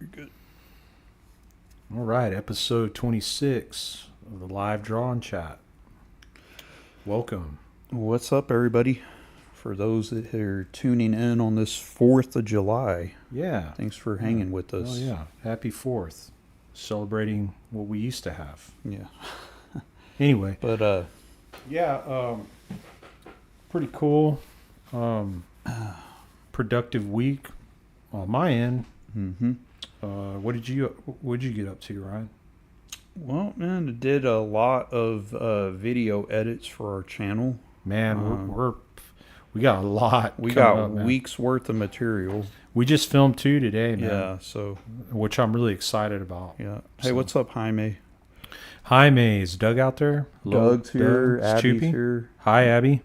You're good. All right, episode 26 of the live draw and chat. Welcome. What's up, everybody? For those that are tuning in on this 4th of July, Yeah. thanks for hanging with us. Oh, yeah. Happy 4th. Celebrating what we used to have. Yeah. Anyway. But, yeah, pretty cool. Productive week on my end. mm-hmm. What did you get up to, Ryan? Well, man, I did a lot of video edits for our channel. Man, we got a lot. We got up, weeks worth of material. We just filmed 2 today, man. Yeah, so. Which I'm really excited about. Yeah. Hey, what's up, Jaime? Jaime's Doug out there. Doug's here. Doug's Abby's Choopy. here. Hi, Abby.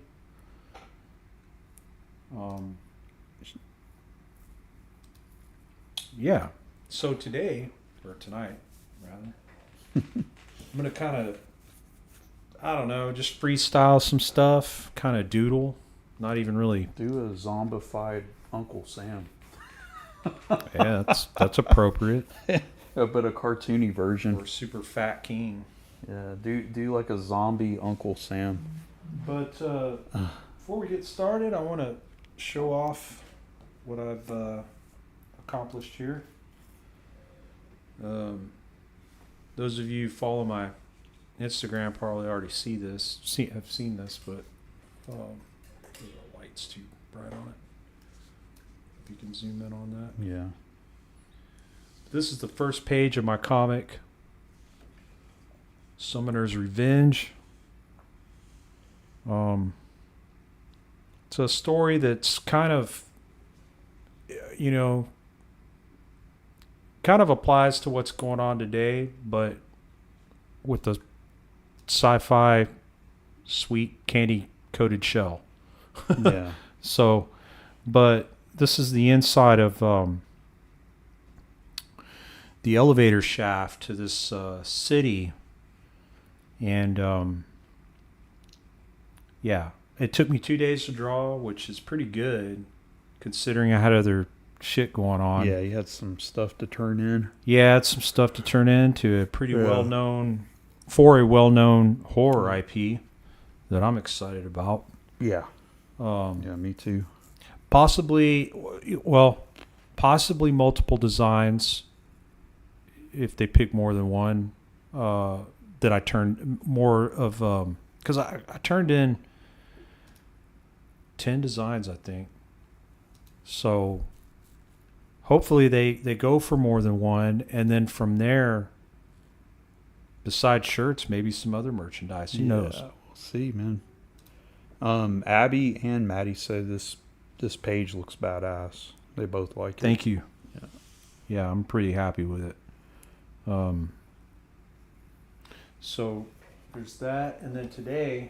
Yeah. So today, or tonight, rather, I'm going to kind of, I don't know, just freestyle some stuff, kind of doodle. Not even really. Do a zombified Uncle Sam. Yeah, that's appropriate. But a cartoony version. Or Super Fat King. Yeah, do like a zombie Uncle Sam. But before we get started, I want to show off what I've accomplished here. Those of you who follow my Instagram probably already have seen this, but the light's too bright on it. If you can zoom in on that. Yeah. This is the first page of my comic, Summoner's Revenge. It's a story that's kind of, kind of applies to what's going on today, but with the sci-fi sweet candy coated shell. Yeah. So, but this is the inside of the elevator shaft to this city. And yeah, it took me 2 days to draw, which is pretty good considering I had other shit going on. Yeah, you had some stuff to turn in. Yeah, it's some stuff to turn into a pretty Yeah. well-known horror IP that I'm excited about. Yeah. Yeah, me too. Possibly multiple designs if they pick more than one. That I turned more of because I turned in 10 designs, I think. So hopefully they go for more than one, and then from there, besides shirts, maybe some other merchandise. Who knows? We'll see, man. Abby and Maddie said this page looks badass. They both like it. Thank you. Yeah, I'm pretty happy with it. So there's that, and then today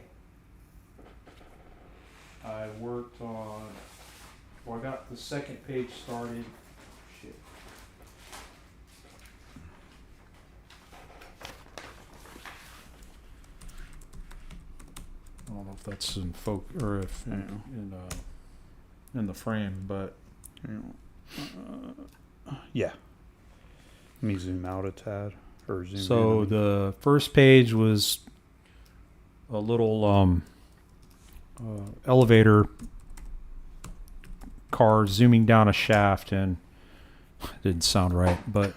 I worked on. Well, I got the second page started. Shit. I don't know if that's in or if in the frame, but Yeah. Let me zoom out a tad. Or zoom so in. the first page was a little elevator car zooming down a shaft, and it didn't sound right, but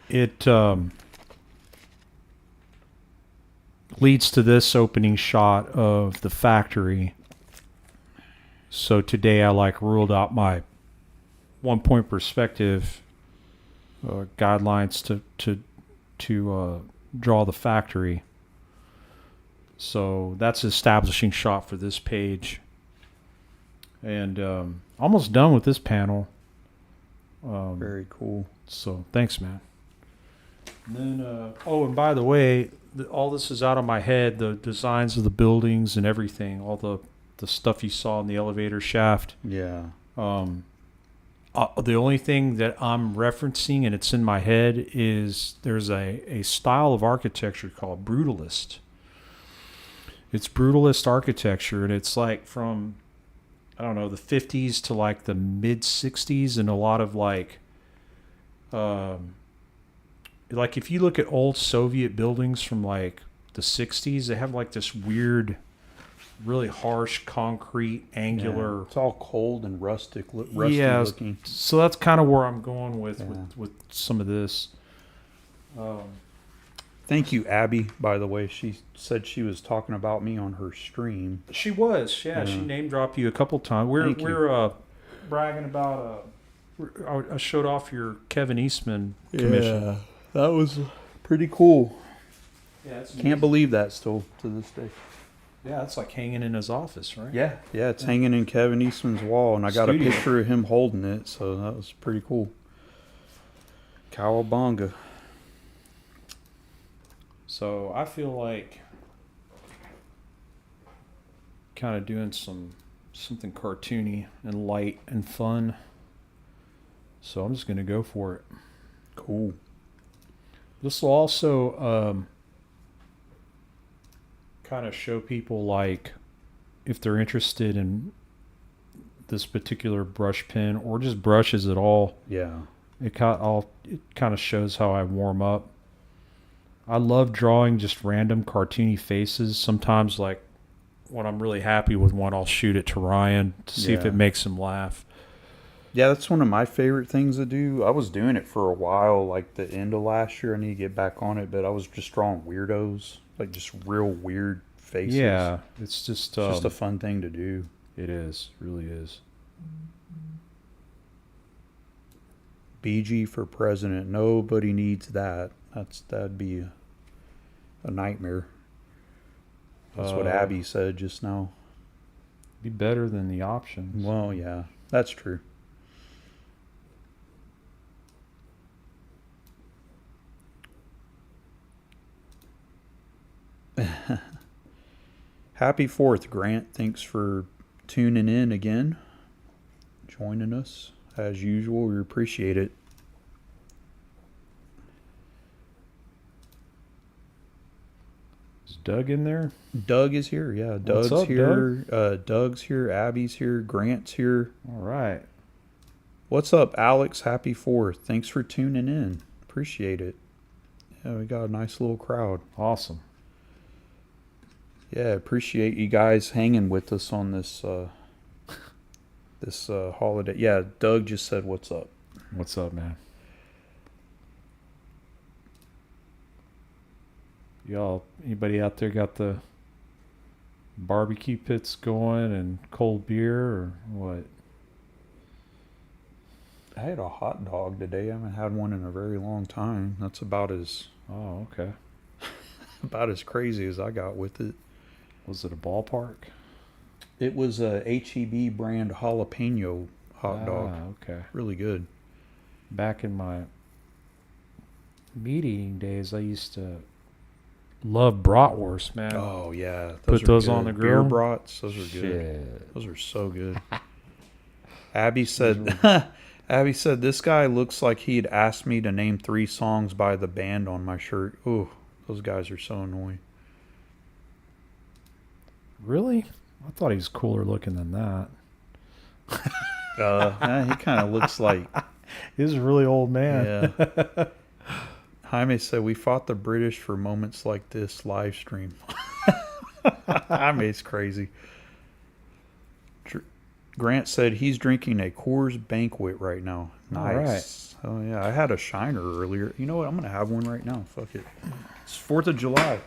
it leads to this opening shot of the factory. So today I ruled out my 1-point perspective guidelines to draw the factory. So that's an establishing shot for this page. And almost done with this panel. Very cool. So thanks, man. And then, and by the way, all this is out of my head, the designs of the buildings and everything, all the stuff you saw in the elevator shaft. Yeah. The only thing that I'm referencing, and it's in my head, is there's a style of architecture called brutalist. It's brutalist architecture, and it's from, I don't know, the 50s to the mid 60s, and a lot of Like if you look at old Soviet buildings from like the 60s, they have like this weird, really harsh concrete angular. Yeah, it's all cold and rusty looking. So that's kind of where I'm going with Yeah. with some of this. Thank you, Abby, by the way. She said she was talking about me on her stream. She was, yeah. She name dropped you a couple times. We're bragging about. I showed off your Kevin Eastman commission. Yeah, that was pretty cool. Yeah, it's Can't believe that still to this day. Yeah, it's like hanging in his office, right? Yeah, it's hanging in Kevin Eastman's wall, and I got Studio. a picture of him holding it, so that was pretty cool. Cowabunga. So I feel like kind of doing something cartoony and light and fun. So I'm just gonna go for it. Cool. This will also kind of show people, like, if they're interested in this particular brush pen or just brushes at all. Yeah. It kind of shows how I warm up. I love drawing just random cartoony faces. Sometimes, like, when I'm really happy with one, I'll shoot it to Ryan to see if Yeah. it makes him laugh. Yeah, that's one of my favorite things to do. I was doing it for a while, like the end of last year. I need to get back on it, but I was just drawing weirdos, like just real weird faces. Yeah, it's just a fun thing to do. It is, really is. BG for president. Nobody needs that. That'd be a nightmare. That's what Abby said just now. Be better than the options. Well, yeah, that's true. Happy 4th, Grant. Thanks for tuning in again, joining us as usual. We appreciate it. Is Doug in there? Doug is here. Yeah, Doug's up, here. Doug's here. Abby's here. Grant's here. All right. What's up, Alex? Happy 4th. Thanks for tuning in. Appreciate it. Yeah, we got a nice little crowd. Awesome. Yeah, appreciate you guys hanging with us on this holiday. Yeah, Doug just said, "What's up?" What's up, man? Y'all, anybody out there got the barbecue pits going and cold beer or what? I had a hot dog today. I haven't had one in a very long time. That's about as Okay. crazy as I got with it. Was it a ballpark? It was a HEB brand jalapeno hot dog. Okay. Really good. Back in my meat eating days, I used to love bratwurst, man. Oh yeah, Put are those good. on the Beer grill? brats. Those are good. Shit. Those are so good. Abby said, Abby said, this guy looks like he'd asked me to name 3 songs by the band on my shirt. Ooh, those guys are so annoying. Really? I thought he was cooler looking than that. He kind of looks like. He's a really old man. Yeah. Jaime said, we fought the British for moments like this live stream. Jaime's crazy. Grant said he's drinking a Coors Banquet right now. Nice. All right. Oh, yeah. I had a Shiner earlier. You know what? I'm going to have one right now. Fuck it. It's 4th of July.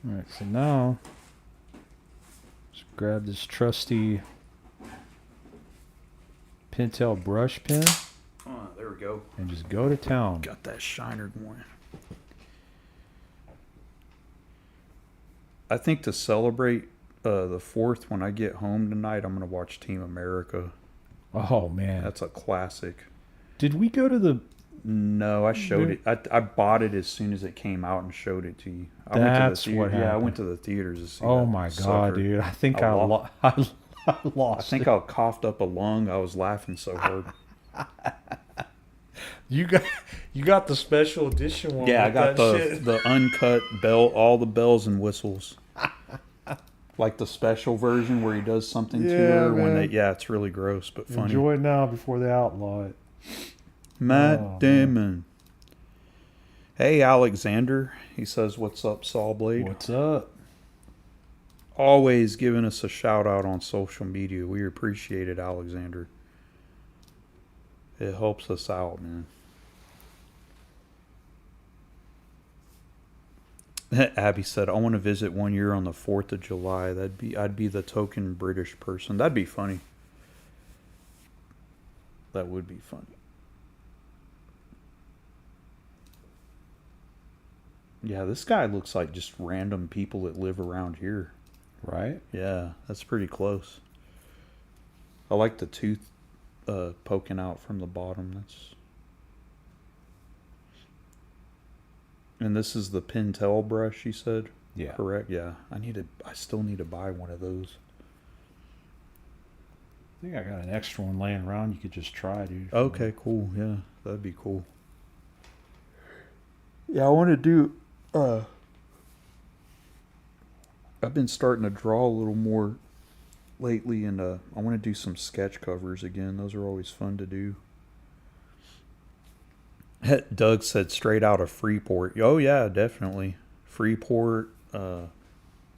All right, so now just grab this trusty Pentel brush pen Oh, there we go. and just go to town. Got that Shiner going. I think to celebrate the 4th, when I get home tonight, I'm going to watch Team America. Oh, man. That's a classic. Did we go to the... No, I showed it. I bought it as soon as it came out and showed it to you. That's what Yeah, I happened. went to the theaters to see Oh, that my God, sucker. dude. I think I I lost. I I lost. think I coughed up a lung. I was laughing so hard. You got the special edition one. Yeah, I with got that shit. the uncut bell, all the bells and whistles. Like the special version where he does something to Yeah, her when man. they. Yeah, it's really gross but funny. Enjoy it now before they outlaw it. Matt Oh, Damon. Hey, Alexander. He says, "What's up, Sawblade?" What's up? Always giving us a shout out on social media. We appreciate it, Alexander. It helps us out, man. Abby said, "I want to visit 1 year on the 4th of July. I'd be the token British person. That'd be funny. That would be funny." Yeah, this guy looks like just random people that live around here. Right? Yeah, that's pretty close. I like the tooth poking out from the bottom. And this is the Pentel brush, you said? Yeah. Correct? Yeah. I still need to buy one of those. I think I got an extra one laying around. You could just try, dude. Okay, cool. Yeah, that'd be cool. Yeah, I want to do I've been starting to draw a little more lately, and I want to do some sketch covers again. Those are always fun to do. Doug said straight out of Freeport. Oh yeah, definitely. Freeport.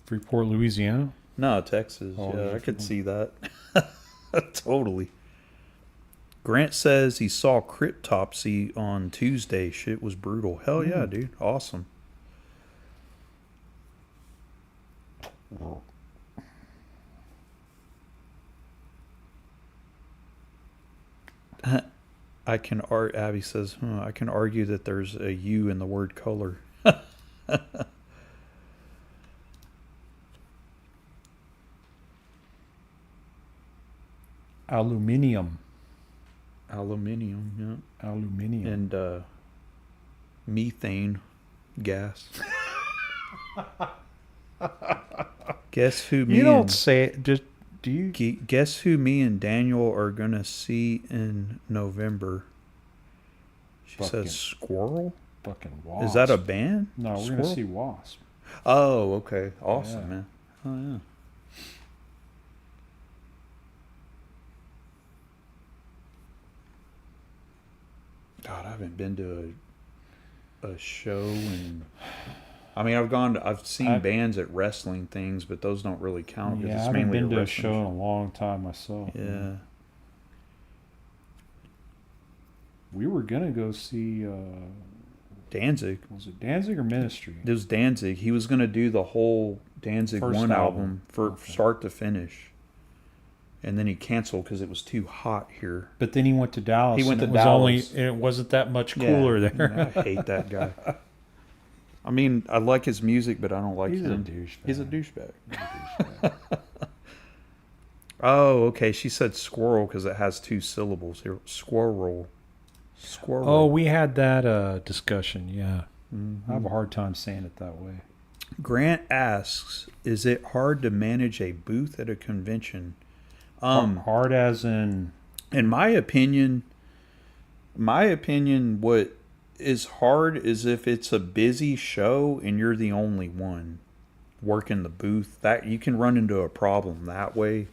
Freeport, Louisiana? No, Texas. Oh, yeah, yeah, I could cool. see that. Totally. Grant says he saw Cryptopsy on Tuesday. Shit was brutal. Hell yeah, dude. Awesome. Abby says, I can argue that there's a U in the word color. Aluminium. Aluminium, Aluminium. yeah. And methane gas. Guess who me You don't and say it. Just do you? guess who me and Daniel are gonna see in November? She Fucking- says squirrel. Fucking wasp. Is that a band? No, we're Squirrel? gonna see wasp. Oh, okay. Awesome, Yeah. man. Oh yeah. God, I haven't been to a show, and I mean, I've seen bands at wrestling things, but those don't really count because Yeah, I it's haven't mainly been to a wrestling show in a long time myself. Yeah. man. We were gonna go see. Danzig. Was it Danzig or Ministry? It was Danzig. He was gonna do the whole Danzig First 1 album. album for Okay. start to finish, and then he canceled because it was too hot here. But then he went to Dallas. He went and to it was Dallas. and it wasn't that much cooler Yeah, there. I hate that guy. I mean, I like his music, but I don't like He's a him. douchebag. He's a douchebag. He's a douchebag. Oh, okay. She said squirrel because it has 2 syllables here. Squirrel. Squirrel. Oh, we had that discussion. Yeah, Mhm. I have a hard time saying it that way. Grant asks, "Is it hard to manage a booth at a convention?" Hard as in. In my opinion, what is hard is if it's a busy show and you're the only one working the booth. That you can run into a problem that way.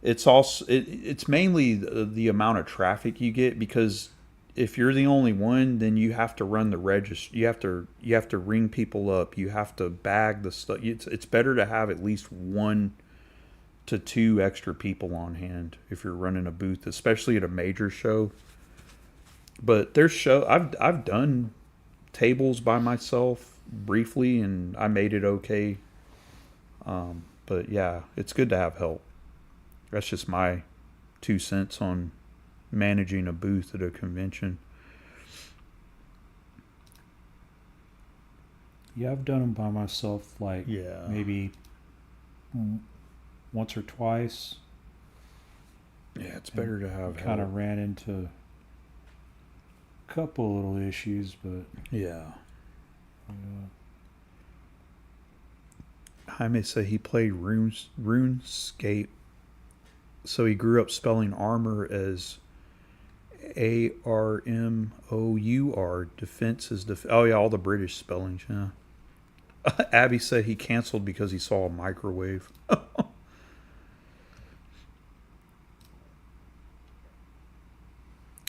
It's also it's mainly the amount of traffic you get, because if you're the only one, then you have to run the register. You have to ring people up. You have to bag the stuff. It's better to have at least 1 to 2 extra people on hand if you're running a booth, especially at a major show. But I've done tables by myself briefly, and I made it okay. But yeah, it's good to have help. That's just my 2 cents on managing a booth at a convention. Yeah, I've done them by myself, like Yeah. maybe once or twice. Yeah, it's better to have Kind help. of ran into a couple little issues, but Yeah. yeah. Jaime said he played RuneScape, so he grew up spelling armor as ARMOUR. Defense is oh yeah, all the British spellings. Yeah. Abby said he canceled because he saw a microwave.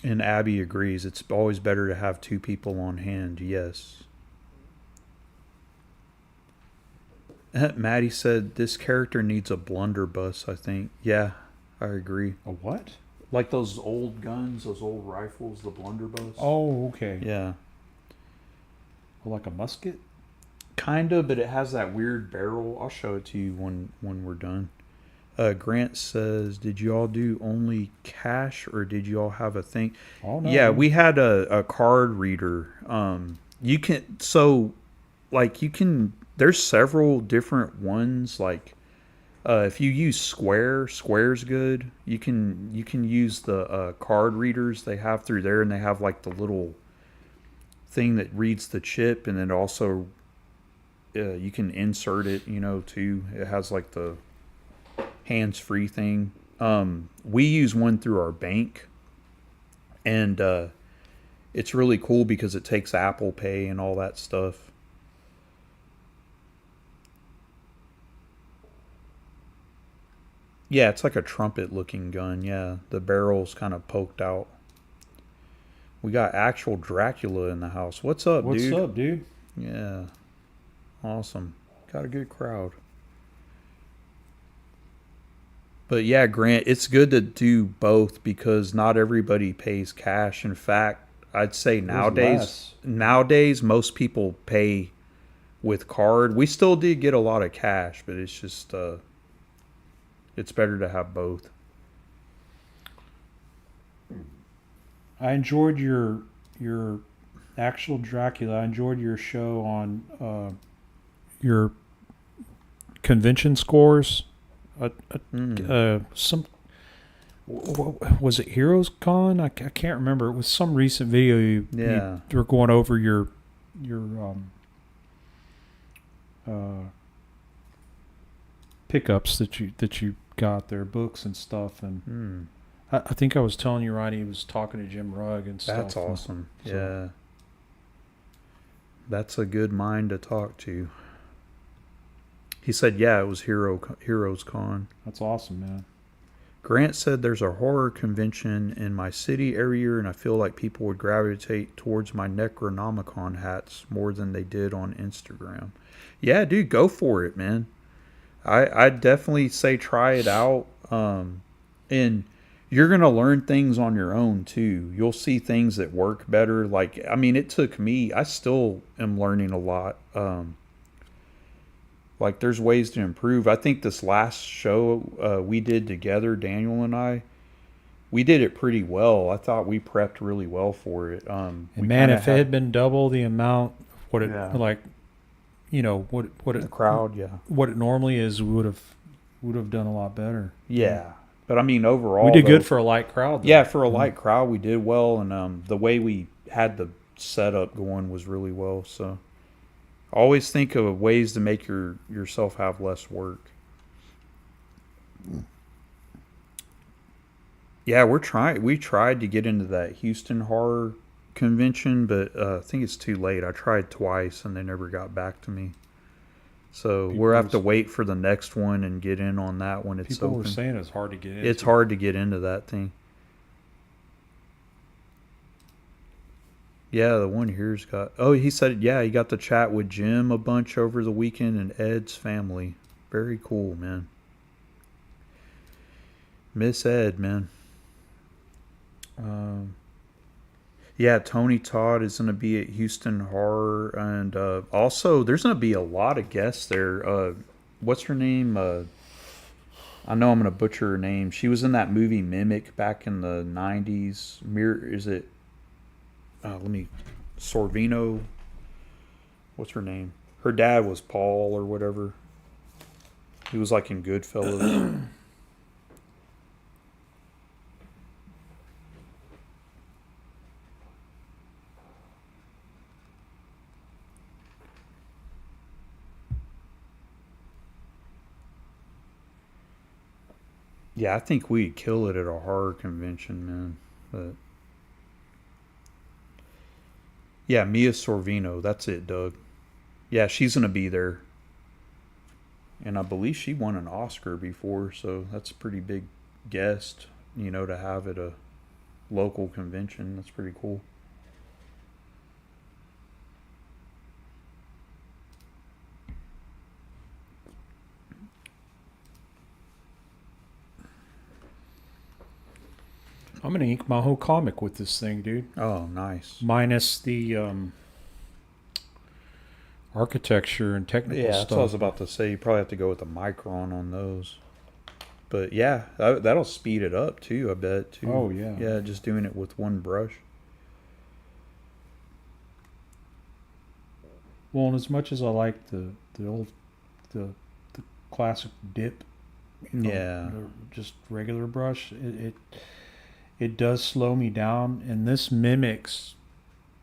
And Abby agrees. It's always better to have two people on hand. Yes. Maddie said this character needs a blunderbuss, I think. Yeah, I agree. A what? Like those old guns, those old rifles, the blunderbuss. Oh, okay. Yeah. Like a musket? Kind of, but it has that weird barrel. I'll show it to you when we're done. Grant says, did you all do only cash or did you all have a thing? Oh, no. Yeah, we had a card reader. You can, so like you can, there's several different ones. Like if you use Square's good. You can use the card readers they have through there, and they have like the little thing that reads the chip, and then also you can insert it, too. It has like the hands-free thing. We use one through our bank, and it's really cool because it takes Apple Pay and all that stuff. Yeah, it's like a trumpet-looking gun. Yeah, the barrel's kind of poked out. We got actual Dracula in the house. What's up, dude? What's up, dude? Yeah, awesome. Got a good crowd. But yeah, Grant, it's good to do both because not everybody pays cash. In fact, I'd say nowadays most people pay with card. We still did get a lot of cash, but it's just it's better to have both. I enjoyed your actual Dracula. I enjoyed your show on your convention scores. Some was it Heroes Con? I can't remember. It was some recent video you were going over your pickups that you got there, books and stuff, and I think I was telling you, Ronnie, he was talking to Jim Rugg and stuff. That's awesome. Yeah, that's a good mind to talk to. He said, yeah, it was Heroes Con. That's awesome, man. Grant said there's a horror convention in my city every year, and I feel like people would gravitate towards my Necronomicon hats more than they did on Instagram. Yeah, dude, go for it, man. I'd definitely say try it out. And you're going to learn things on your own, too. You'll see things that work better. Like, I mean, it took me, I still am learning a lot. Like, there's ways to improve. I think this last show we did together, Daniel and I, we did it pretty well. I thought we prepped really well for it. And man, if it had been double the amount, what it the crowd, what it normally is, we would have done a lot better. Yeah, but I mean, overall, we did good for a light crowd. Though. Yeah, for a light crowd, we did well, and the way we had the setup going was really well. So. Always think of ways to make yourself have less work. Yeah, we tried to get into that Houston horror convention, but I think it's too late. I tried twice and they never got back to me. So we'll have to wait for the next one and get in on that when it's open. People were saying it's hard to get into. It's hard to get into that thing. Yeah, the one here's got... Oh, he said, yeah, he got to chat with Jim a bunch over the weekend and Ed's family. Very cool, man. Miss Ed, man. Yeah, Tony Todd is going to be at Houston Horror. And also, there's going to be a lot of guests there. What's her name? I know I'm going to butcher her name. She was in that movie Mimic back in the 90s. Is it... Sorvino. What's her name? Her dad was Paul or whatever. He was like in Goodfellas. Yeah, I think we'd kill it at a horror convention, man. But yeah, Mia Sorvino. That's it, Doug. Yeah, she's gonna be there, and I believe she won an Oscar before, so that's a pretty big guest, to have at a local convention. That's pretty cool. I'm gonna ink my whole comic with this thing, dude. Oh, nice. Minus the architecture and technical Yeah, stuff. that's what I was about to say. You probably have to go with the micron on those. But yeah, that'll speed it up too, I bet, too. Oh, yeah. Yeah, just doing it with one brush. Well, and as much as I like the classic dip, Yeah. just regular brush, it does slow me down, and this mimics.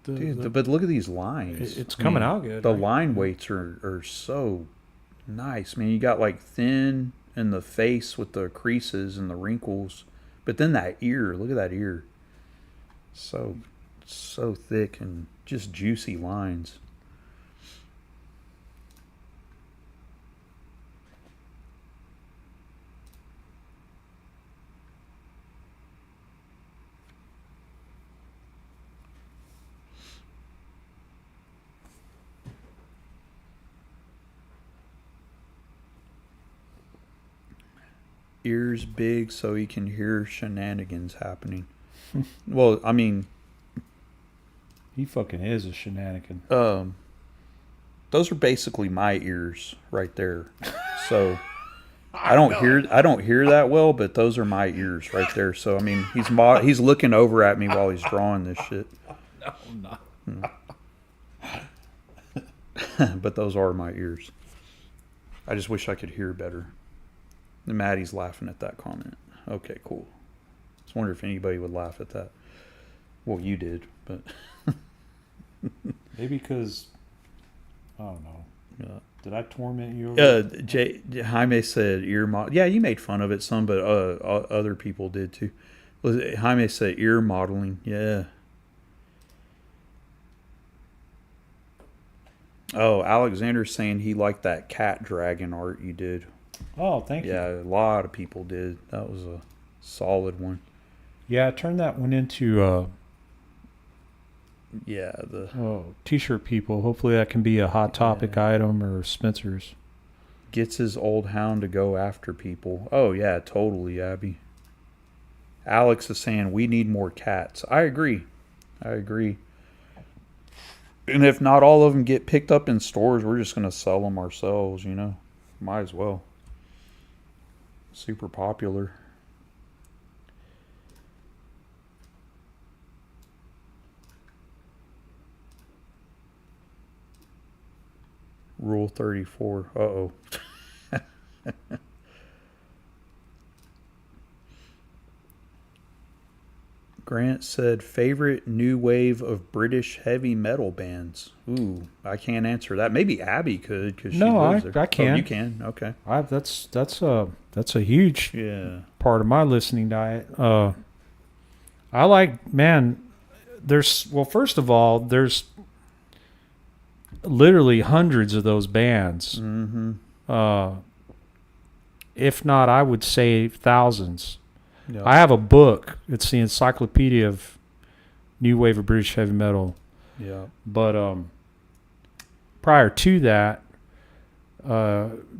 But look at these lines. It's coming out good. The right? line weights are so nice. Man, you got like thin in the face with the creases and the wrinkles. But then that ear, look at that ear. So thick and just juicy lines. Ears big so he can hear shenanigans happening. Well, I mean, He fucking is a shenanigan. those are basically my ears right there. So I don't hear that well, but those are my ears right there. So I mean, he's looking over at me while he's drawing this shit. No, I'm not. But those are my ears. I just wish I could hear better. Maddie's laughing at that comment. Okay, cool. I was wondering if anybody would laugh at that. Well, you did, but Maybe because I don't know. yeah. Did I torment you? Over Jaime said ear model. Yeah, you made fun of it some, but other people did too. Jaime said ear modeling. Yeah. Oh, Alexander's saying he liked that cat dragon art you did. Oh, thank you. Yeah, a lot of people did. That was a solid one. Yeah, I turned that one into Yeah, t-shirt people. Hopefully that can be a Hot Topic item or Spencer's. gets his old hound to go after people. Oh yeah, totally, Abby. Alex is saying we need more cats. I agree. And if not all of them get picked up in stores, we're just going to sell them ourselves, Might as well. Super popular. Rule 34. Uh-oh. Grant said, favorite new wave of British heavy metal bands. Ooh, I can't answer that. Maybe Abby could, because she lives there. I can. Oh, you can? Okay. That's a huge part of my listening diet. I like, man. First of all, there's literally hundreds of those bands. Mm-hmm. If not, I would say thousands. Yep. I have a book. It's the Encyclopedia of New Wave of British Heavy Metal. Yeah. But prior to that,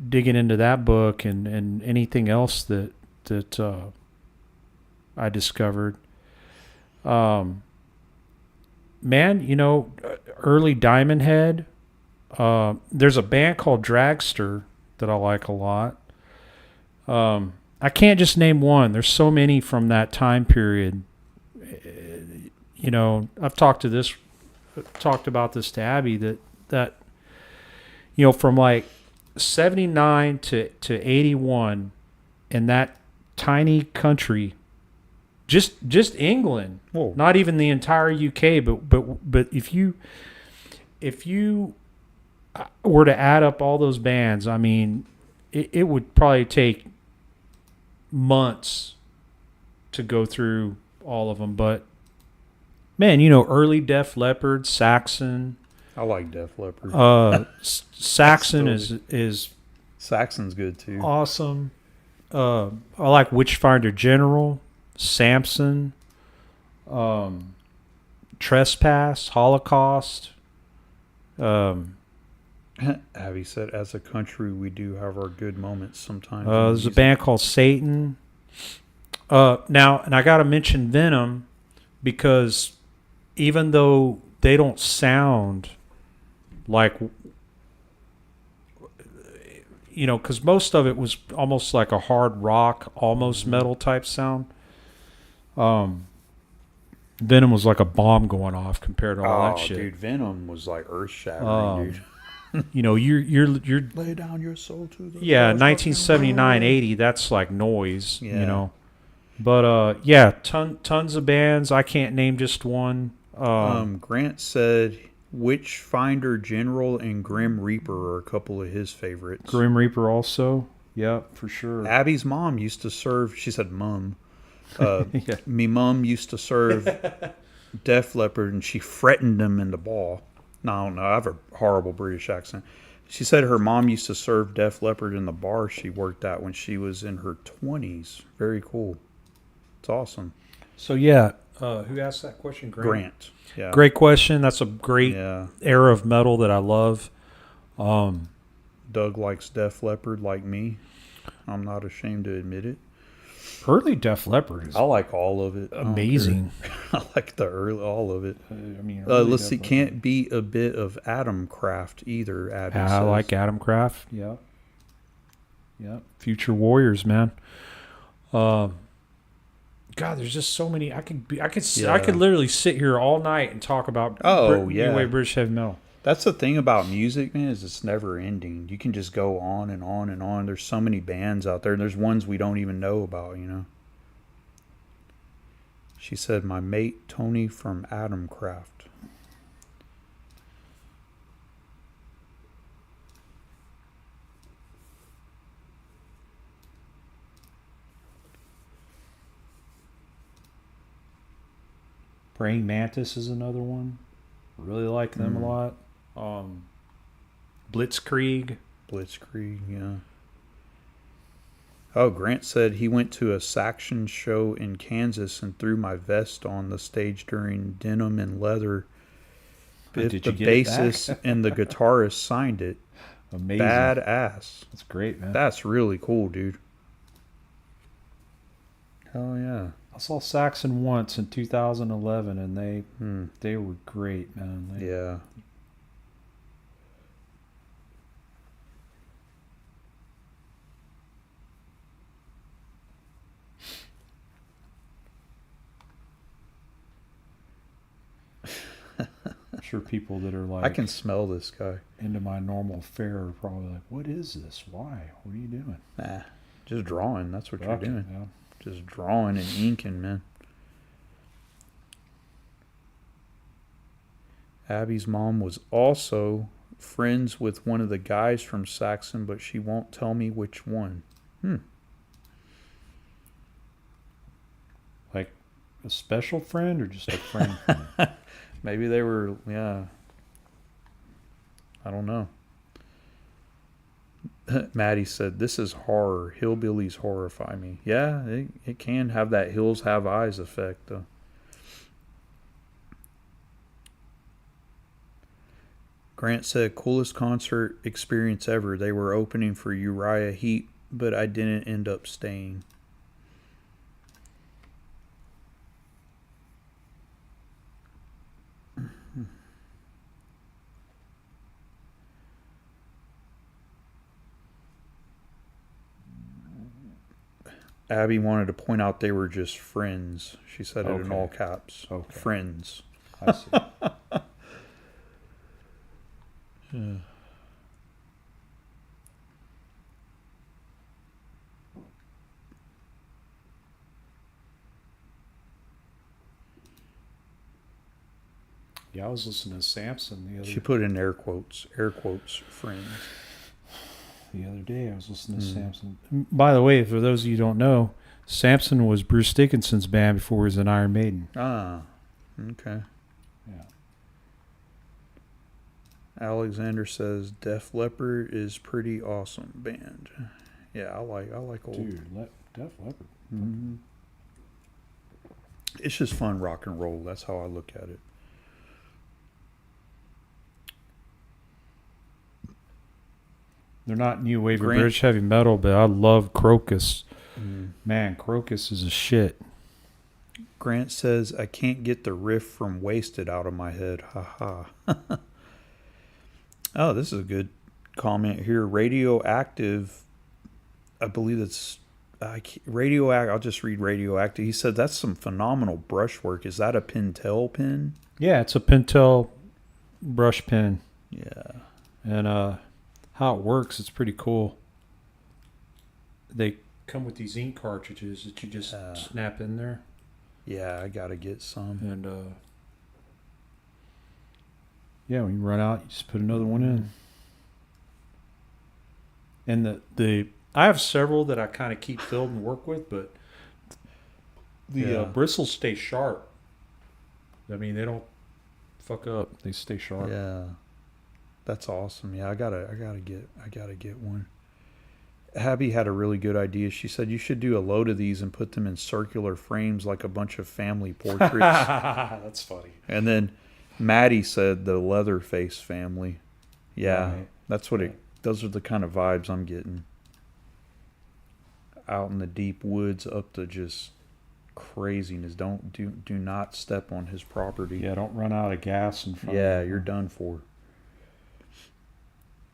digging into that book and anything else that I discovered, man, early Diamond Head. There's a band called Dragster that I like a lot. I can't just name one. There's so many from that time period. I've talked about this to Abby that from like 79 to 81 in that tiny country, just England, Whoa. not even the entire UK, but if you were to add up all those bands, I mean, it would probably take months to go through all of them. But man, early Def Leppard, Saxon, I like Def Leppard. Saxon Still is Saxon's good too. awesome. I like Witchfinder General, Samson, Trespass, Holocaust. Abby said, "As a country, we do have our good moments sometimes." There's a band called Satan. Now, and I got to mention Venom because even though they don't sound like, because most of it was almost like a hard rock, almost metal type sound. Venom was like a bomb going off compared to all that shit. Dude, Venom was like earth shattering, dude. You're Lay down your soul to the 1979, 80. That's like noise, Yeah. But tons of bands. I can't name just one. Grant said Witchfinder General and Grim Reaper are a couple of his favorites. Grim Reaper also. Yeah, for sure. Abby's mom used to serve. She said, "Mum." Yeah. Me mum used to serve Def Leppard, and she threatened them in the ball. No, I don't know. I have a horrible British accent. She said her mom used to serve Def Leppard in the bar she worked at when she was in her 20s. Very cool. It's awesome. So who asked that question? Grant. Yeah. Great question. That's a great Yeah. era of metal that I love. Doug likes Def Leppard like me. I'm not ashamed to admit it. Early Def Leppard is I like all of it. amazing. I like all of it. Early Let's see. Def Can't be a bit of Adam Craft either, Abby Leppard. says. I like Adam Craft. Yeah. Future Warriors, man. God, there's just so many. I could literally sit here all night and talk about new wave British heavy metal. That's the thing about music, man, is it's never ending. You can just go on and on and on. There's so many bands out there, and there's ones we don't even know about, She said, my mate Tony from Adam Craft. Praying Mantis is another one. Really like them a lot. Blitzkrieg. Yeah. Oh, Grant said he went to a Saxon show in Kansas and threw my vest on the stage during Denim and Leather. Did The you get it back? bassist and the guitarist signed it. Amazing. Badass. That's great, man. That's really cool, dude. Hell yeah. I saw Saxon once in 2011, and they were great, man. Yeah. I'm sure people that are like I can smell this guy. into my normal fare are probably like, "What is this? Why? What are you doing?" Nah, just drawing. That's what you're doing. Yeah. Just drawing and inking, man. Abby's mom was also friends with one of the guys from Saxon, but she won't tell me which one. Like a special friend or just a friend? Maybe they were, yeah. I don't know. Maddie said, this is horror. Hillbillies horrify me. Yeah, it can have that hills have eyes effect, though. Grant said, coolest concert experience ever. They were opening for Uriah Heep, but I didn't end up staying. Abby wanted to point out they were just friends. She said it in all caps. Okay. Friends. I see. Yeah, I was listening to Samson She put in air quotes, friends. the other day. I was listening to Samson. By the way, for those of you who don't know, Samson was Bruce Dickinson's band before he was in Iron Maiden. Ah, okay. Yeah. Alexander says Def Leppard is pretty awesome band. Yeah, I like old. Dude, Def Leppard. Mm-hmm. It's just fun rock and roll. That's how I look at it. They're not new wave of Grant- British heavy metal, but I love Crocus. Mm. Man, Crocus is a shit. Grant says, I can't get the riff from Wasted out of my head. Haha. Oh, this is a good comment here. Radioactive, I believe it's Radioactive. I'll just read Radioactive. He said, that's some phenomenal brushwork. Is that a Pentel pen? Yeah, it's a Pentel brush pen. Yeah. And how it works, it's pretty cool. They come with these ink cartridges that you just snap in there. Yeah, I got to get some. And yeah, when you run out, you just put another one in. And the I have several that I kind of keep filled and work with, but the bristles stay sharp. I mean, they don't fuck up. They stay sharp. Yeah. That's awesome. Yeah, I gotta get one. Abby had a really good idea. She said you should do a load of these and put them in circular frames like a bunch of family portraits. That's funny. And then Maddie said the Leatherface family. Yeah, Right. that's what it. Those are the kind of vibes I'm getting. Out in the deep woods, up to just craziness. Do not step on his property. Yeah, don't run out of gas in front. Yeah, of you're done for.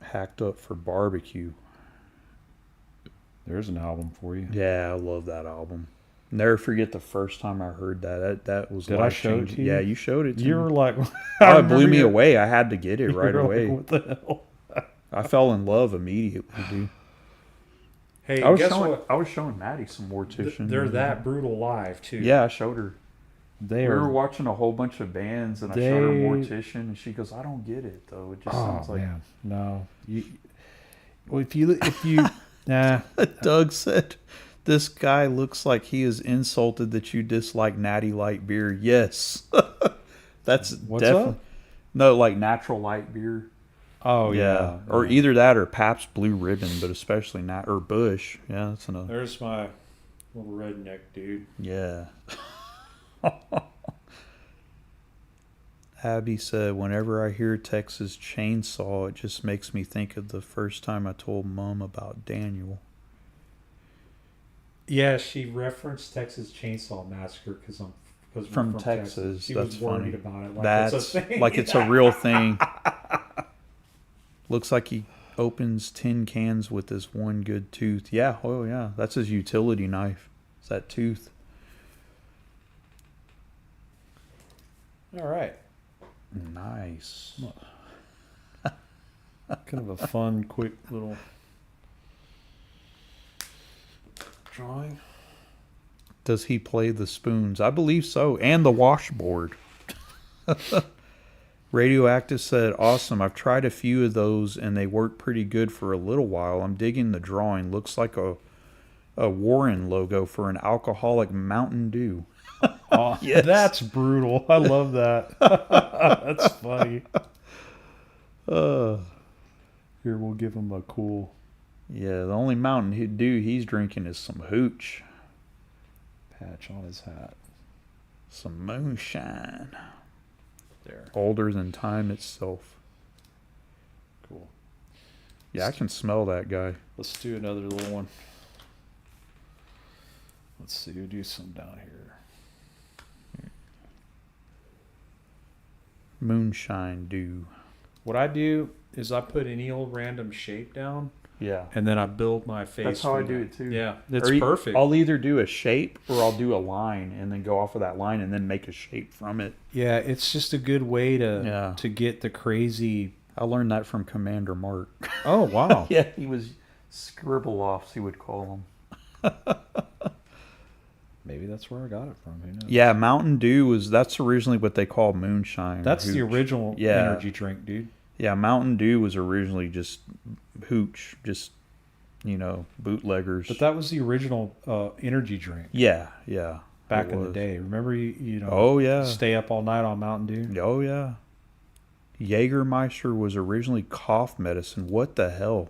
Hacked up for barbecue. There's an album for you. Yeah, I love that album. Never forget the first time I heard that. That was Did I show it to you? Yeah, you showed it to You me. were like, Oh, it blew me away. I had to get it right away. Like, what the hell? I fell in love immediately, dude. Hey, I was guess showing what? I was showing Maddie some Mortician. They're that brutal live too. Yeah, I showed her. They We are. were watching a whole bunch of bands, and I showed her Mortician, and she goes, "I don't get it though. It just sounds like." Man, no. Well, if you nah. Doug said, "This guy looks like he is insulted that you dislike Natty Light beer." Yes, that's What's definitely up? no like natural light beer. Oh yeah. Or either that or Pabst Blue Ribbon, but especially not or Bush. Yeah, that's another. There's my little redneck dude. Yeah. Abby said, whenever I hear Texas Chainsaw, it just makes me think of the first time I told Mom about Daniel. Yeah, she referenced Texas Chainsaw Massacre because From Texas. She That's was worried funny. about it. Like That's it's a thing. like it's a real thing. Looks like he opens tin cans with this one good tooth. Yeah, oh yeah. That's his utility knife. It's that tooth. All right. Nice. Kind of a fun, quick little drawing. Does he play the spoons? I believe so. And the washboard. Radioactive said, awesome. I've tried a few of those and they work pretty good for a little while. I'm digging the drawing. Looks like a Warren logo for an alcoholic Mountain Dew. Oh, Yes. That's brutal. I love that. That's funny. Here, we'll give him a cool Yeah, the only Mountain Dew he's drinking is some hooch. patch on his hat. Some moonshine. There. Older than time itself. Cool. Yeah, I can smell that guy. Let's do another little one. Let's see. We'll do some down here. Moonshine Dew. What I do is I put any old random shape down, Yeah. and then I build my face. That's how I from do that. it too. Yeah, it's Or perfect. I'll either do a shape or I'll do a line and then go off of that line and then make a shape from it. Yeah, it's just a good way to get the crazy. I learned that from Commander Mark. Oh wow! Yeah, he was scribble offs, he would call them. Maybe that's where I got it from. Who knows? Yeah, Mountain Dew that's originally what they call moonshine. That's the hooch. original energy drink, dude. Yeah, Mountain Dew was originally just hooch, just bootleggers. But that was the original energy drink yeah, back it in the was. day. Remember you know? Oh yeah. Stay up all night on Mountain Dew. Oh yeah. Jägermeister was originally cough medicine. What the hell?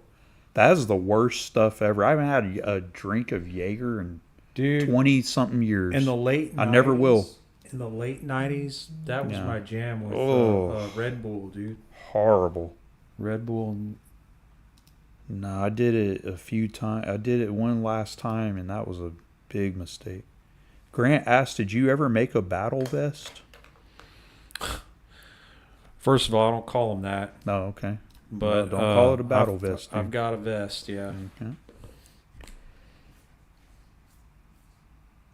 That is the worst stuff ever. I haven't had a drink of Jaeger in Dude, 20 something years. in the late 90s, I never will. In the late 90s, that was Yeah. my jam with Red Bull, dude. Horrible. Red Bull. And No, I did it a few times. I did it one last time, and that was a big mistake. Grant asked, did you ever make a battle vest? first of all, I don't call them that. No, okay. But No, don't call it a battle vest. I've got a vest, yeah. Okay.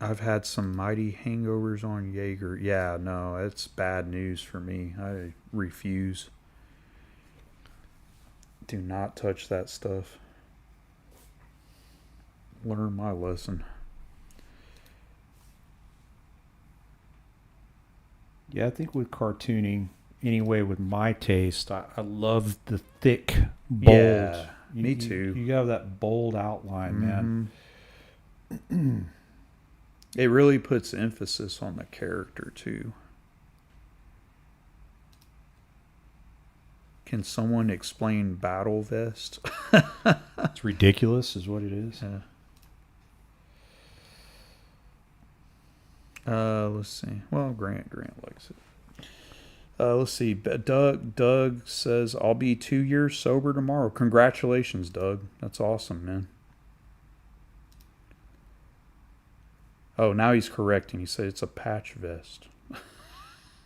I've had some mighty hangovers on Jaeger. Yeah, no, it's bad news for me. I refuse. Do not touch that stuff. Learn my lesson. Yeah, I think with cartooning, anyway, with my taste, I love the thick, bold. Yeah, me too. You have that bold outline, man. It really puts emphasis on the character, too. Can someone explain battle vest? It's ridiculous, is what it is. Let's see. Well, Grant likes it. Let's see. Doug says, I'll be 2 years sober tomorrow. Congratulations, Doug. That's awesome, man. Oh, now he's correcting. He said it's a patch vest.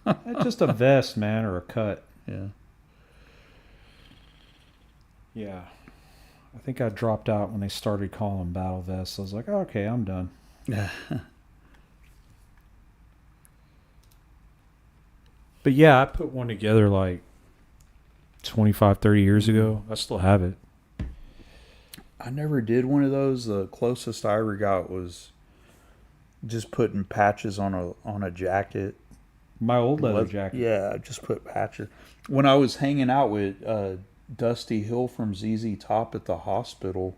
It's just a vest, man, or a cut. Yeah. Yeah. I think I dropped out when they started calling them battle vests. I was like, oh, okay, I'm done. But yeah, I put one together like 25, 30 years ago. I still have it. I never did one of those. The closest I ever got was just putting patches on a jacket. My old leather jacket. Yeah, I just put patches. When I was hanging out with Dusty Hill from ZZ Top at the hospital,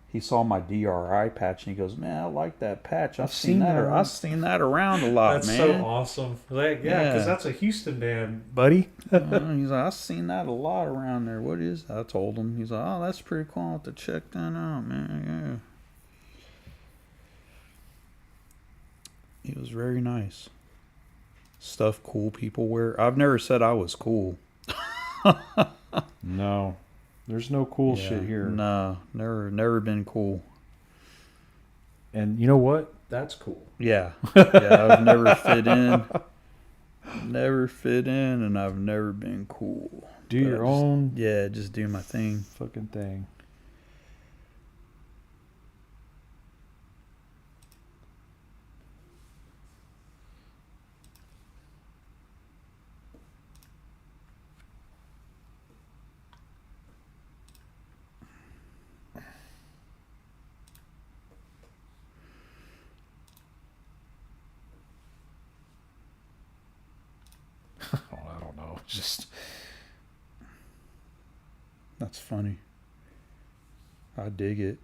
he saw my DRI patch and he goes, "Man, I like that patch. I've seen that. I've seen that around a lot, that's man." That's so awesome. Like, yeah, because that's a Houston band, buddy. He's like, "I've seen that a lot around there. What is that?" I told him. He's like, "Oh, that's pretty cool. I'll have to check that out, man." Yeah. It was very nice. Stuff cool people wear. I've never said I was cool. No. There's no cool shit here. No, never been cool. And you know what? That's cool. Yeah. I've never fit in. Never fit in, and I've never been cool. Do your own. Yeah, just do my thing. Fucking thing. I don't know. Just that's funny. I dig it.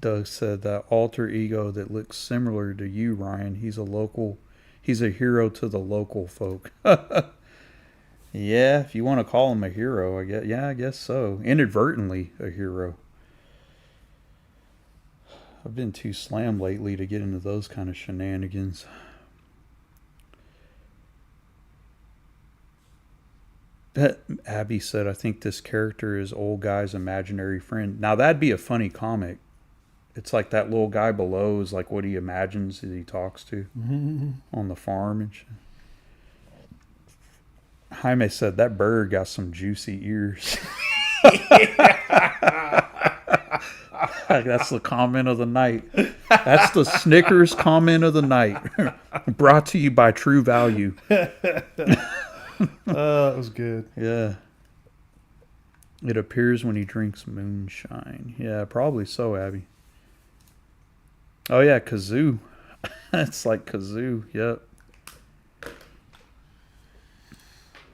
Doug said that alter ego that looks similar to you, Ryan. He's a hero to the local folk. Yeah, if you want to call him a hero, I guess. Yeah, I guess so. Inadvertently a hero. I've been too slammed lately to get into those kind of shenanigans. Abby said, I think this character is old guy's imaginary friend. Now, that'd be a funny comic. It's like that little guy below is like what he imagines that he talks to on the farm and shit. Jaime said that bird got some juicy ears. That's the comment of the night. That's the Snickers comment of the night. Brought to you by True Value. that was good. Yeah. It appears when he drinks moonshine. Yeah, probably so, Abby. Oh, yeah, kazoo. It's like kazoo. Yep.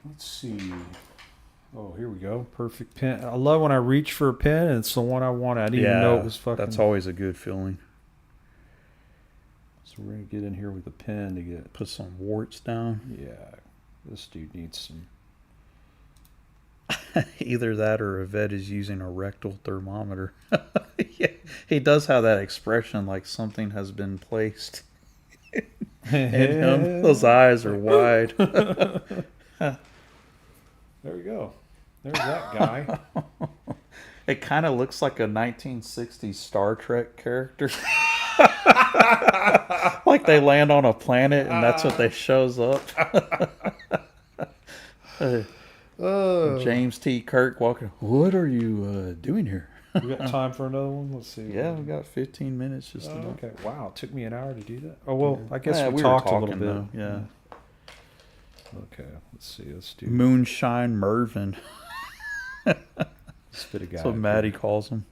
Let's see. Oh, here we go. Perfect pen. I love when I reach for a pen and it's the one I wanted. I didn't even know it was fucking. That's always a good feeling. So we're going to get in here with a pen to get. Put some warts down. Yeah. This dude needs some. Either that or Yvette is using a rectal thermometer. Yeah, he does have that expression like something has been placed in him. Those eyes are wide. There we go. There's that guy. It kind of looks like a 1960s Star Trek character. Like they land on a planet and that's what they shows up. James T. Kirk walking. What are you doing here? We got time for another one? Let's see. Yeah, we got 15 minutes just to okay. Wow, it took me an hour to do that. Oh, well, I guess Yeah, we were talked a talking, little bit. though, yeah. Okay, let's see. Let's do Moonshine Mervin. spit a guy. That's what Maddie calls him.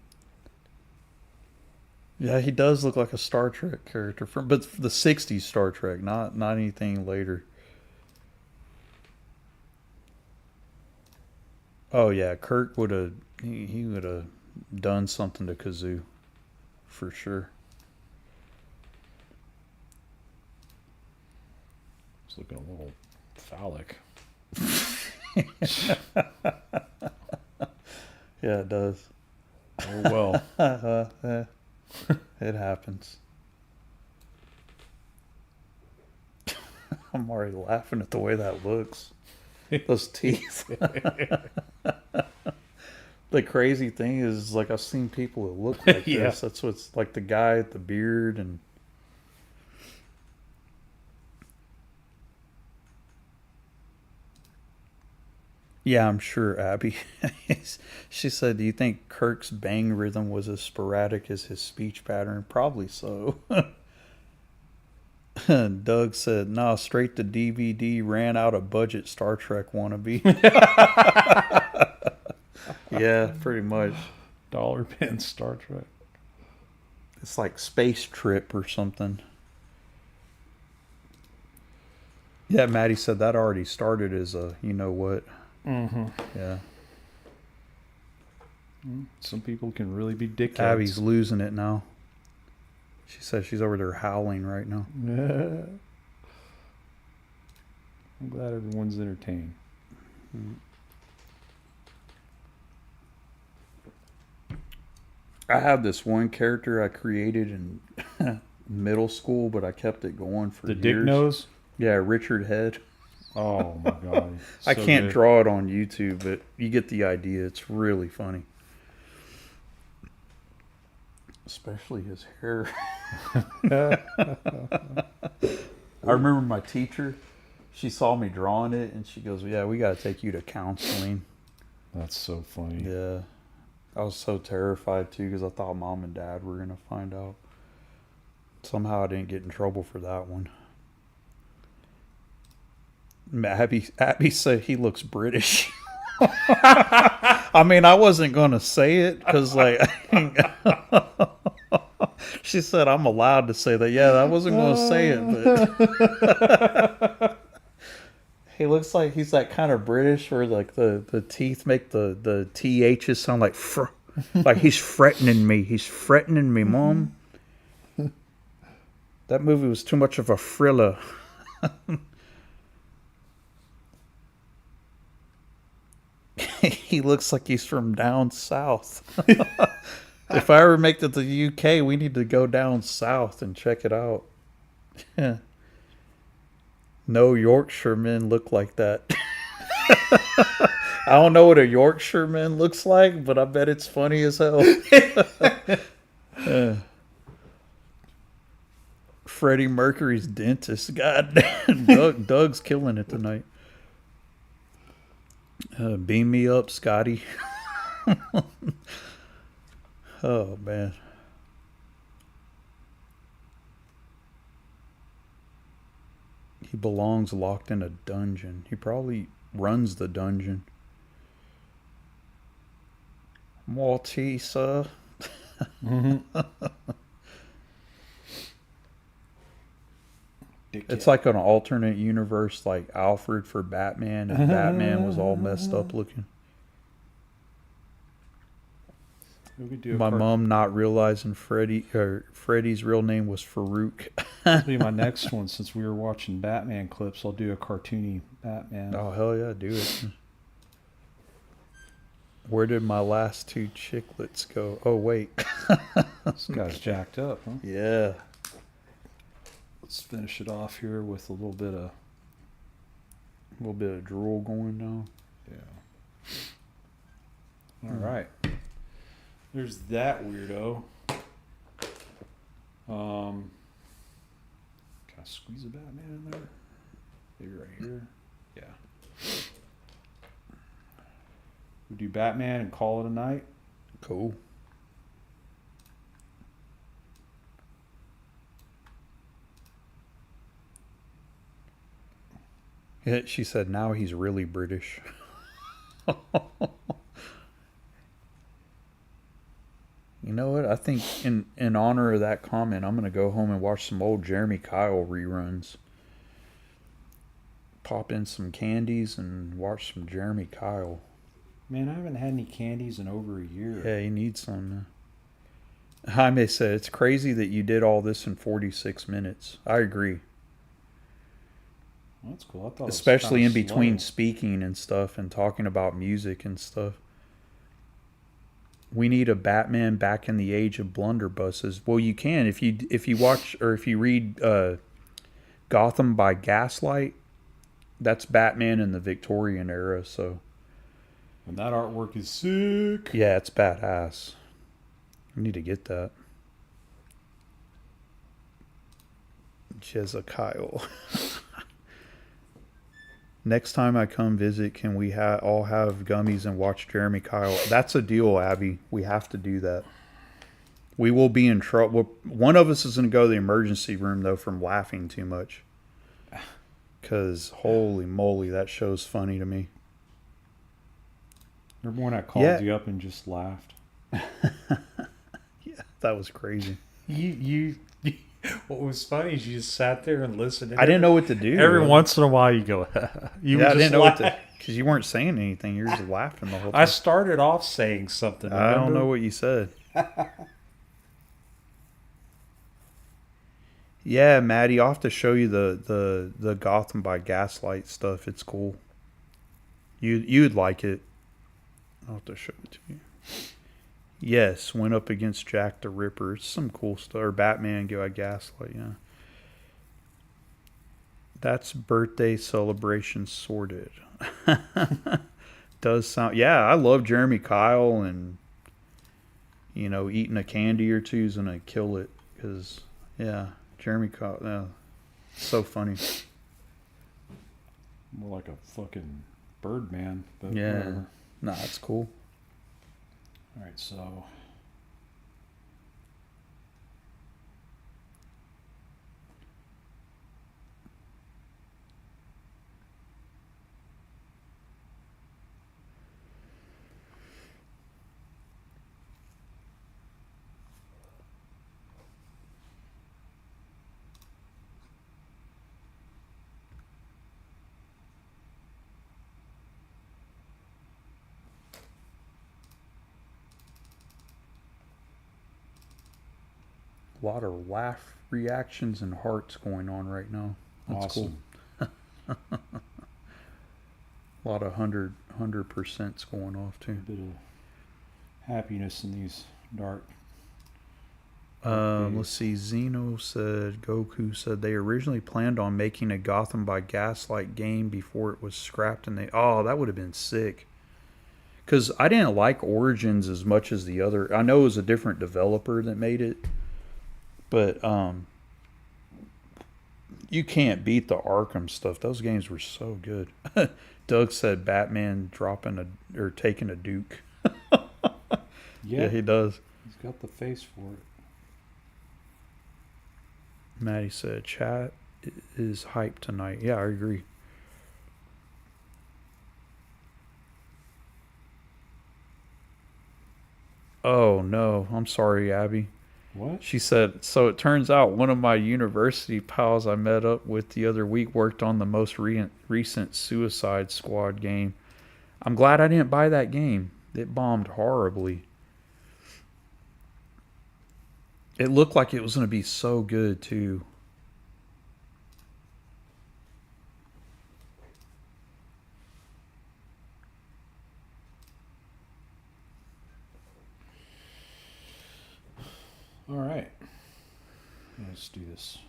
Yeah, he does look like a Star Trek character but the 60s Star Trek, not anything later. Oh yeah, Kirk would have he would have done something to Kazoo for sure. It's looking a little phallic. Yeah, it does. Oh well. It happens. I'm already laughing at the way that looks. Those teeth. The crazy thing is, like, I've seen people that look like Yeah. this. That's what's like the guy with the beard and. Yeah, I'm sure Abby. She said, "Do you think Kirk's bang rhythm was as sporadic as his speech pattern?" Probably so. Doug said, "No, straight to DVD. Ran out of budget. Star Trek wannabe." Yeah, pretty much. Dollar pen Star Trek. It's like Space Trip or something. Yeah, Maddie said that already started as a, you know what? Mm-hmm. Yeah. Some people can really be dickheads. Abby's losing it now. She says she's over there howling right now. I'm glad everyone's entertained. I have this one character I created in middle school, but I kept it going for The years. dick nose? Yeah, Richard Head. Oh my god. I So can't good. draw it on YouTube, but you get the idea. It's really funny. Especially his hair. I remember my teacher, she saw me drawing it and she goes, "Yeah, we got to take you to counseling." That's so funny. Yeah. I was so terrified too because I thought Mom and Dad were going to find out. Somehow I didn't get in trouble for that one. Abby said he looks British. I mean, I wasn't going to say it because, like, she said I'm allowed to say that. Yeah, I wasn't going to say it, but he looks like he's that kind of British where, like, the teeth make the THs sound like like he's threatening me. He's threatening me, Mom. That movie was too much of a thriller. He looks like he's from down south. If I ever make it to the UK, we need to go down south and check it out. No Yorkshiremen look like that. I don't know what a Yorkshireman looks like, but I bet it's funny as hell. Freddie Mercury's dentist. God damn. Doug's killing it tonight. Beam me up, Scotty. Oh, man. He belongs locked in a dungeon. He probably runs the dungeon. Maltesa. Mm-hmm. It's like an alternate universe, like Alfred for Batman, and Batman was all messed up looking. We could do a My mom not realizing Freddie's real name was Farouk. That'll be my next one. Since we were watching Batman clips, I'll do a cartoony Batman. Oh, hell yeah, do it. Where did my last 2 chiclets go? Oh, wait. This guy's jacked up, huh? Yeah. Let's finish it off here with a little bit of drool going down. Yeah. All right. There's that weirdo. Can I squeeze a Batman in there? Maybe right here. Yeah. We do Batman and call it a night. Cool. Yeah, she said now he's really British. You know what? I think in honor of that comment, I'm going to go home and watch some old Jeremy Kyle reruns. Pop in some candies and watch some Jeremy Kyle. Man, I haven't had any candies in over a year. Yeah, you need some. Jaime said, it's crazy that you did all this in 46 minutes. I agree. Well, that's cool. I thought Especially it in was kinda between slow. speaking and stuff and talking about music and stuff. We need a Batman back in the age of blunderbusses. Well, you can if you watch or if you read Gotham by Gaslight. That's Batman in the Victorian era. So, And that artwork is sick. yeah, it's badass. I need to get that. Jezza Kyle. Next time I come visit, can we all have gummies and watch Jeremy Kyle? That's a deal, Abby. We have to do that. We will be in trouble. One of us is going to go to the emergency room, though, from laughing too much. Because, holy moly, that show's funny to me. Remember when I called you up and just laughed? Yeah, that was crazy. You what was funny is you just sat there and listened. I didn't know what to do. Every once in a while you go, you Yeah, I just didn't know laugh. what to... Because you weren't saying anything. You were just laughing the whole time. I started off saying something. I don't remember? know what you said. Yeah, Maddie, I'll have to show you the Gotham by Gaslight stuff. It's cool. You'd like it. I'll have to show it to you. Yes, went up against Jack the Ripper. It's some cool stuff. Or Batman go by Gaslight, yeah. That's birthday celebration sorted. Does sound... Yeah, I love Jeremy Kyle, and, you know, eating a candy or two is going to kill it. Because, yeah... Jeremy Kyle, yeah, so funny. More like a fucking Birdman. But Yeah, whatever. nah, it's cool. All right, so A lot of laugh reactions and hearts going on right now. That's awesome. cool. A lot of 100%'s going off too. A bit of happiness in these dark. Let's see. Zeno said, Goku said they originally planned on making a Gotham by Gaslight game before it was scrapped, and that would have been sick. Because I didn't like Origins as much as the other. I know it was a different developer that made it, but you can't beat the Arkham stuff. Those games were so good. Doug said Batman taking a Duke. Yeah, he does. He's got the face for it. Maddie said, chat is hyped tonight. Yeah, I agree. Oh, no. I'm sorry, Abby. What? She said, so it turns out one of my university pals I met up with the other week worked on the most recent Suicide Squad game. I'm glad I didn't buy that game. It bombed horribly. It looked like it was going to be so good too. All right. Let's do this.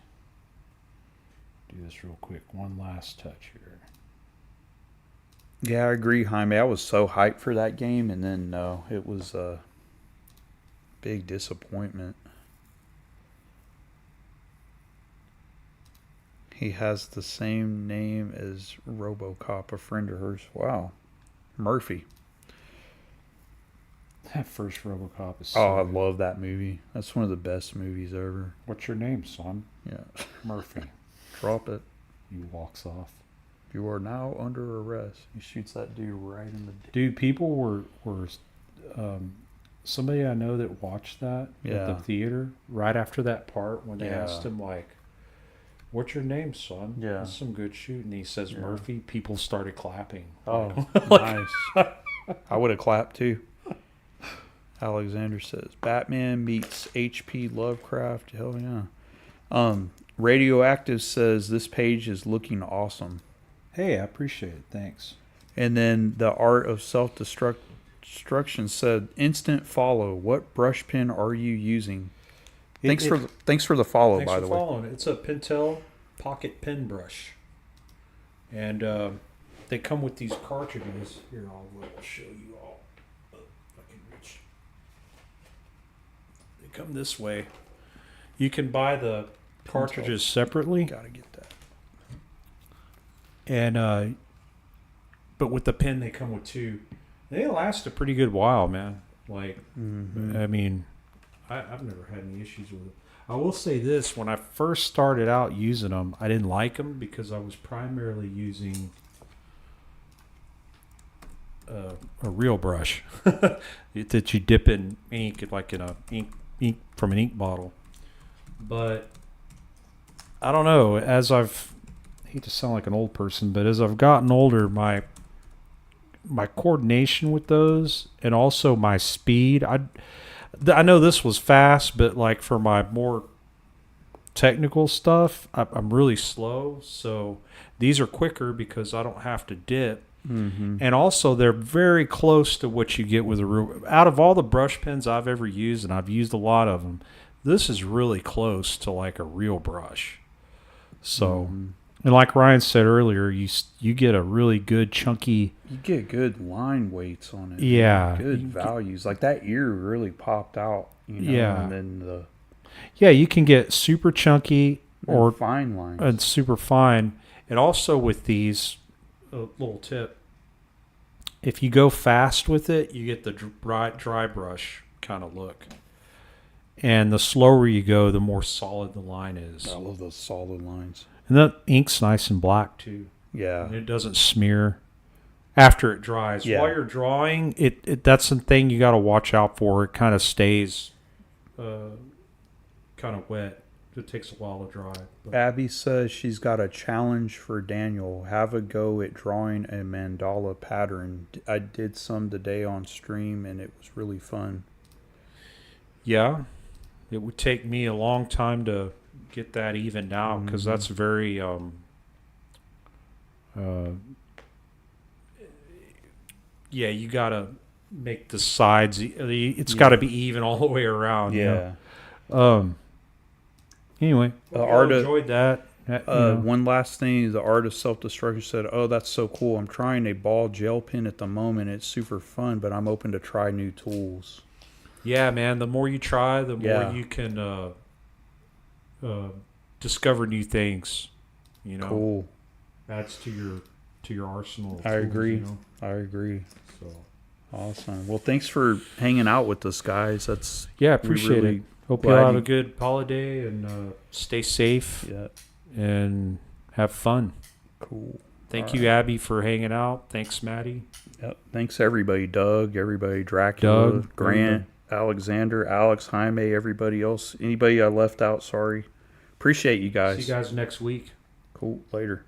Do this real quick. One last touch here. Yeah, I agree, Jaime. I was so hyped for that game, and then no, it was a big disappointment. He has the same name as RoboCop, a friend of hers. Wow. Murphy. That first RoboCop is Oh, I good. love that movie. That's one of the best movies ever. What's your name, son? Yeah. Murphy. Drop it. He walks off. You are now under arrest. He shoots that dude right in the Dude, people were somebody I know that watched that at Yeah. the theater right after that part when they Yeah. asked him like, "What's your name, son?" Yeah. That's some good shooting. He says Yeah. Murphy. People started clapping. Oh, nice. I would have clapped too. Alexander says Batman meets H.P. Lovecraft. Hell yeah. Radioactive says this page is looking awesome. Hey, I appreciate it. Thanks. And then the Art of Self-Destruction said instant follow. What brush pen are you using? Thanks for the follow, Thanks by for the way. following. It's a Pentel pocket pen brush, and they come with these cartridges. Here, I'll show you all. If I can reach. They come this way. You can buy the cartridges separately, Gotta get that. and but with the pen they come with two. They last a pretty good while, man. Like, I mean, I've never had any issues with it. I will say this: when I first started out using them, I didn't like them because I was primarily using a real brush that you dip in ink, like in a ink from an ink bottle. But I don't know. I hate to sound like an old person, but as I've gotten older, my coordination with those and also my speed. I know this was fast, but like for my more technical stuff, I'm really slow. So these are quicker because I don't have to dip. Mm-hmm. And also they're very close to what you get with a real. Out of all the brush pens I've ever used, and I've used a lot of them, this is really close to like a real brush. So, and like Ryan said earlier, you get a really good chunky. You get good line weights on it. Yeah. Good values. Like that ear really popped out. You know, Yeah. And then Yeah, you can get super chunky or fine lines. and super fine. And also with these, a little tip, if you go fast with it, you get the dry brush kind of look. And the slower you go, the more solid the line is. I love those solid lines. And the ink's nice and black too. Yeah. And it doesn't smear after it dries. Yeah. While you're drawing, it that's the thing you got to watch out for. It kind of stays kind of wet. It takes a while to dry. But Abby says she's got a challenge for Daniel. Have a go at drawing a mandala pattern. I did some today on stream, and it was really fun. yeah, it would take me a long time to get that evened out because that's very yeah, you gotta make the sides. It's got to be even all the way around. Yeah. You know? Anyway, Art of- enjoyed that. You know. One last thing, the Art of Self-Destruction said, "Oh, that's so cool. I'm trying a ball gel pen at the moment. It's super fun, but I'm open to try new tools." Yeah, man. The more you try, the more Yeah. you can discover new things. You know, Cool. adds to your arsenal. Of I tools, agree. You know? I agree. So Awesome. Well, thanks for hanging out with us, guys. That's yeah, appreciate really it. Hope you glad all have you- a good holiday and stay safe yeah, and have fun. cool. Thank All you, Abby, for hanging out. Thanks, Maddie. Yep. Thanks everybody, Doug, everybody, Dracula, Doug, Grant, Alexander, Alex, Jaime, everybody else. Anybody I left out, sorry. Appreciate you guys. See you guys next week. Cool. Later.